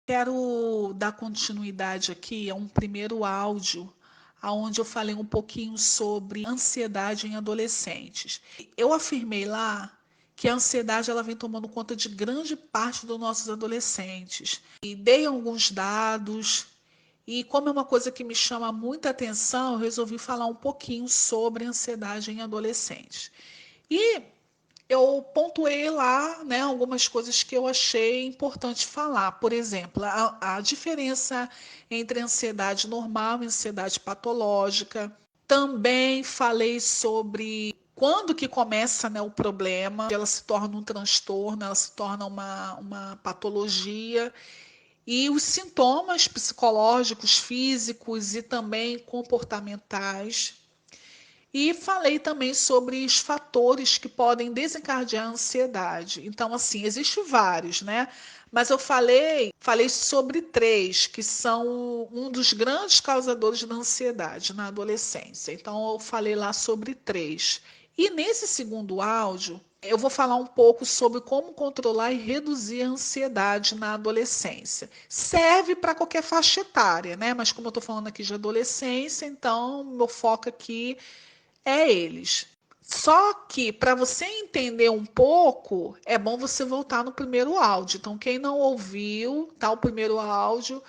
Quero dar continuidade aqui a um primeiro áudio, aonde eu falei um pouquinho sobre ansiedade em adolescentes. Eu afirmei lá que a ansiedade ela vem tomando conta de grande parte dos nossos adolescentes. E dei alguns dados, e como é uma coisa que me chama muita atenção, eu resolvi falar um pouquinho sobre ansiedade em adolescentes. E eu pontuei lá, né, algumas coisas que eu achei importante falar. Por exemplo, a diferença entre ansiedade normal e ansiedade patológica. Também falei sobre quando que começa, né, o problema, ela se torna um transtorno, ela se torna uma patologia. E os sintomas psicológicos, físicos e também comportamentais. E falei também sobre os fatores que podem desencadear a ansiedade. Então, assim, existem vários, né? Mas eu falei sobre três, que são um dos grandes causadores da ansiedade na adolescência. Então, eu falei lá sobre três. E nesse segundo áudio, eu vou falar um pouco sobre como controlar e reduzir a ansiedade na adolescência. Serve para qualquer faixa etária, né? Mas como eu estou falando aqui de adolescência, então meu foco aqui é eles. Só que para você entender um pouco, é bom você voltar no primeiro áudio. Então, quem não ouviu, tá o primeiro áudio,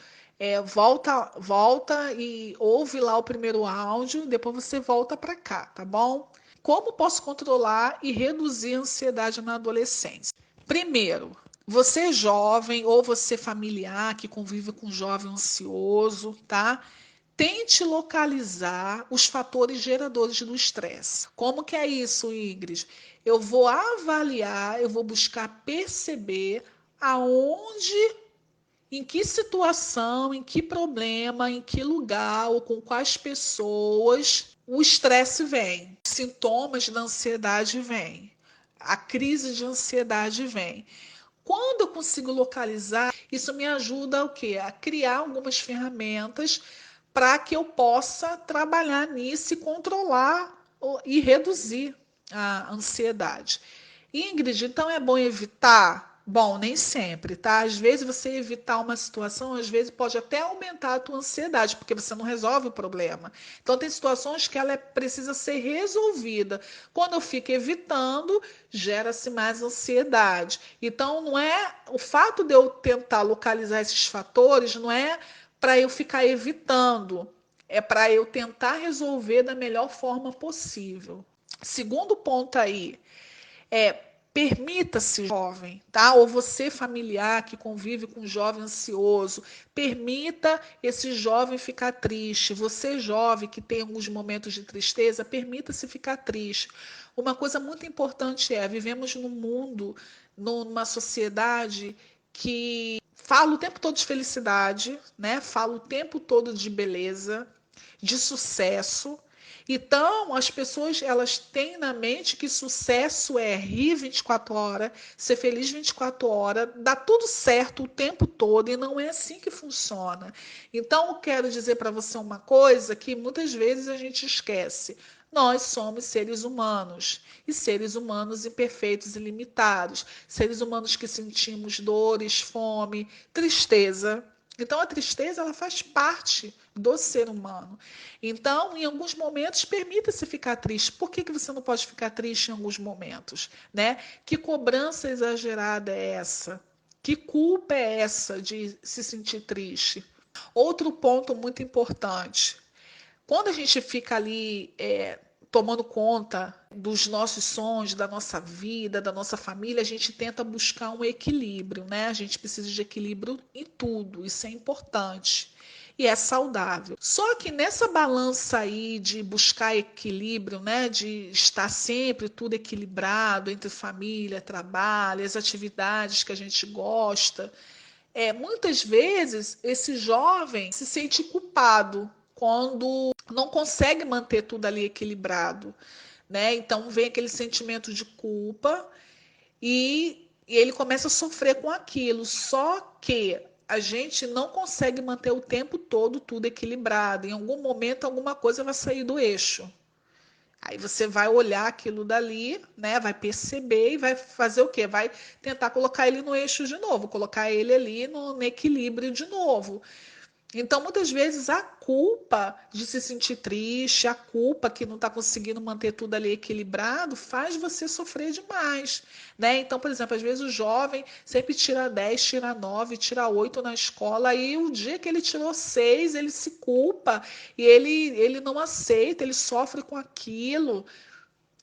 volta e ouve lá o primeiro áudio, depois você volta para cá, tá bom? Como posso controlar e reduzir a ansiedade na adolescência? Primeiro, você jovem ou você familiar que convive com um jovem ansioso, tá? Tente localizar os fatores geradores do estresse. Como que é isso, Ingrid? Eu vou avaliar, eu vou buscar perceber aonde, em que situação, em que problema, em que lugar ou com quais pessoas o estresse vem. Os sintomas da ansiedade vêm. A crise de ansiedade vem. Quando eu consigo localizar, isso me ajuda o quê? A criar algumas ferramentas para que eu possa trabalhar nisso e controlar e reduzir a ansiedade. Ingrid, então é bom evitar? Bom, nem sempre, tá? Às vezes você evitar uma situação, às vezes pode até aumentar a tua ansiedade, porque você não resolve o problema. Então tem situações que precisa ser resolvida. Quando eu fico evitando, gera-se mais ansiedade. Então não é o fato de eu tentar localizar esses fatores, não é para eu ficar evitando, é para eu tentar resolver da melhor forma possível. Segundo ponto aí, permita-se, jovem, tá? Ou você, familiar que convive com um jovem ansioso, permita esse jovem ficar triste. Você, jovem que tem alguns momentos de tristeza, permita-se ficar triste. Uma coisa muito importante vivemos num mundo, numa sociedade que fala o tempo todo de felicidade, né? Fala o tempo todo de beleza, de sucesso. Então, as pessoas elas têm na mente que sucesso é rir 24 horas, ser feliz 24 horas, dá tudo certo o tempo todo e não é assim que funciona. Então, eu quero dizer para você uma coisa que muitas vezes a gente esquece. Nós somos seres humanos e seres humanos imperfeitos e limitados, seres humanos que sentimos dores, fome, tristeza. Então a tristeza ela faz parte do ser humano. Então, em alguns momentos, permita-se ficar triste. Por que você não pode ficar triste em alguns momentos, né? Que cobrança exagerada é essa? Que culpa é essa de se sentir triste? Outro ponto muito importante. Quando a gente fica ali tomando conta dos nossos sonhos, da nossa vida, da nossa família, a gente tenta buscar um equilíbrio, né? A gente precisa de equilíbrio em tudo, isso é importante. E é saudável. Só que nessa balança aí de buscar equilíbrio, né, de estar sempre tudo equilibrado entre família, trabalho, as atividades que a gente gosta, muitas vezes esse jovem se sente culpado quando não consegue manter tudo ali equilibrado, né? Então vem aquele sentimento de culpa e ele começa a sofrer com aquilo. Só que a gente não consegue manter o tempo todo tudo equilibrado. Em algum momento alguma coisa vai sair do eixo. Aí você vai olhar aquilo dali, né? Vai perceber e vai fazer o quê? Vai tentar colocar ele no eixo de novo, colocar ele ali no equilíbrio de novo. Então, muitas vezes, a culpa de se sentir triste, a culpa que não está conseguindo manter tudo ali equilibrado, faz você sofrer demais, né? Então, por exemplo, às vezes o jovem sempre tira 10, tira 9, tira 8 na escola, aí o dia que ele tirou 6, ele se culpa e ele não aceita, ele sofre com aquilo.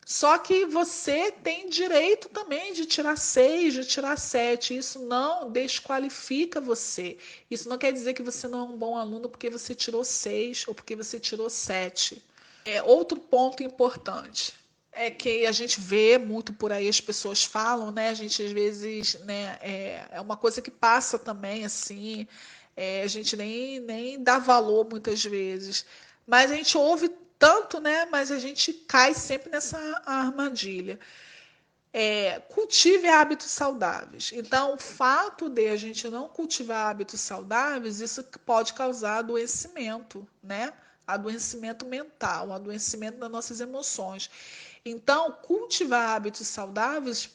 Só que você tem direito também de tirar 6, de tirar 7. Isso não desqualifica você. Isso não quer dizer que você não é um bom aluno porque você tirou 6 ou porque você tirou 7. Outro ponto importante é que a gente vê muito por aí, as pessoas falam, né? A gente às vezes, né, é uma coisa que passa também, assim, a gente nem dá valor muitas vezes. Mas a gente ouve tanto, né? Mas a gente cai sempre nessa armadilha. Cultive hábitos saudáveis. Então, o fato de a gente não cultivar hábitos saudáveis, isso pode causar adoecimento, né? Adoecimento mental, adoecimento das nossas emoções. Então, cultivar hábitos saudáveis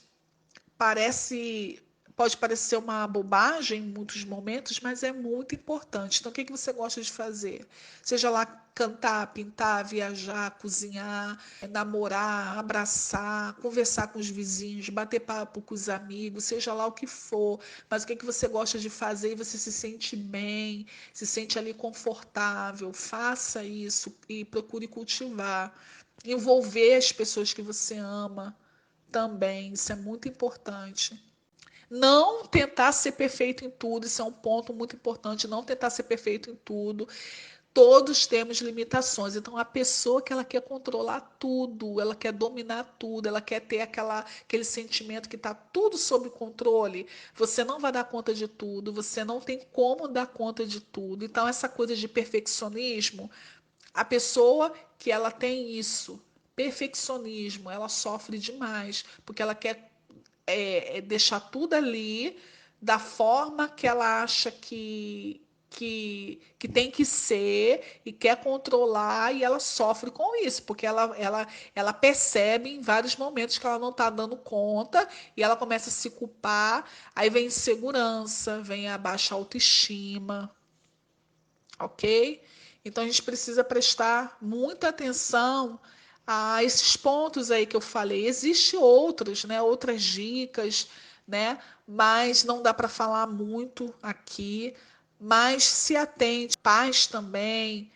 parece pode parecer uma bobagem em muitos momentos, mas é muito importante. Então, o que que você gosta de fazer? Seja lá cantar, pintar, viajar, cozinhar, namorar, abraçar, conversar com os vizinhos, bater papo com os amigos, seja lá o que for. Mas o que que você gosta de fazer e você se sente bem, se sente ali confortável? Faça isso e procure cultivar. Envolver as pessoas que você ama também, isso é muito importante. Não tentar ser perfeito em tudo, isso é um ponto muito importante. Não tentar ser perfeito em tudo. Todos temos limitações. Então, a pessoa que ela quer controlar tudo, ela quer dominar tudo, ela quer ter aquele sentimento que está tudo sob controle, você não vai dar conta de tudo, você não tem como dar conta de tudo. Então, essa coisa de perfeccionismo, a pessoa que ela tem isso, perfeccionismo, ela sofre demais, porque ela quer deixar tudo ali da forma que ela acha que tem que ser e quer controlar e ela sofre com isso, porque ela percebe em vários momentos que ela não está dando conta e ela começa a se culpar, aí vem insegurança, vem a baixa autoestima, ok? Então a gente precisa prestar muita atenção a esses pontos aí que eu falei. Existem outros, né? Outras dicas, né? Mas não dá para falar muito aqui. Mas se atente, pais também,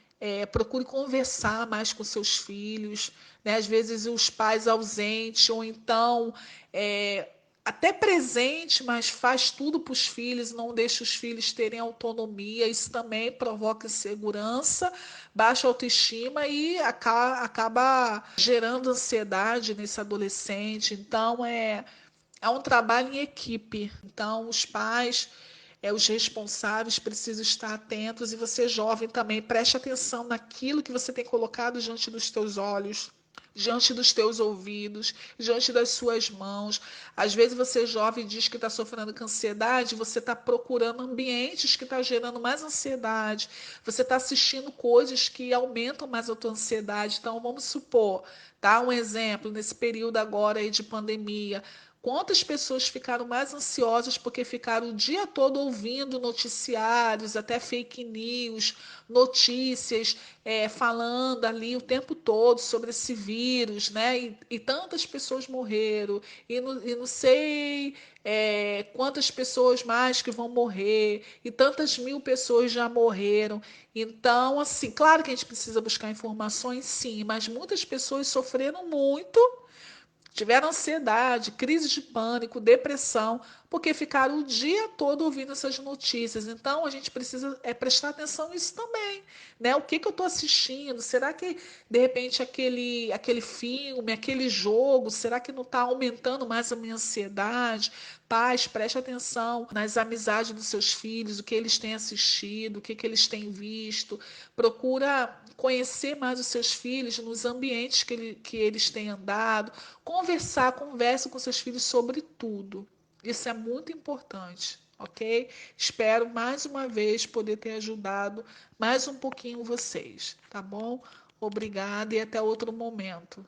procure conversar mais com seus filhos, né? Às vezes os pais ausentes, ou então é, até presente, mas faz tudo para os filhos, não deixa os filhos terem autonomia. Isso também provoca insegurança, baixa autoestima e acaba gerando ansiedade nesse adolescente. Então, é um trabalho em equipe. Então, os pais, os responsáveis precisam estar atentos e você, jovem, também preste atenção naquilo que você tem colocado diante dos teus olhos, diante dos teus ouvidos, diante das suas mãos. Às vezes você, jovem, diz que está sofrendo com ansiedade, você está procurando ambientes que estão gerando mais ansiedade, você está assistindo coisas que aumentam mais a tua ansiedade. Então, vamos supor, tá? Um exemplo, nesse período agora aí de pandemia, quantas pessoas ficaram mais ansiosas porque ficaram o dia todo ouvindo noticiários, até fake news, notícias, falando ali o tempo todo sobre esse vírus, né? E tantas pessoas morreram, e não sei quantas pessoas mais que vão morrer, e tantas mil pessoas já morreram. Então, assim, claro que a gente precisa buscar informações, sim, mas muitas pessoas sofreram muito, tiveram ansiedade, crise de pânico, depressão, porque ficaram o dia todo ouvindo essas notícias. Então, a gente precisa prestar atenção nisso também, né? O que que eu estou assistindo? Será que, de repente, aquele filme, aquele jogo, será que não está aumentando mais a minha ansiedade? Pais, preste atenção nas amizades dos seus filhos, o que eles têm assistido, o que que eles têm visto. Procura conhecer mais os seus filhos nos ambientes que eles têm andado. Converse com seus filhos sobre tudo. Isso é muito importante, ok? Espero mais uma vez poder ter ajudado mais um pouquinho vocês, tá bom? Obrigada e até outro momento.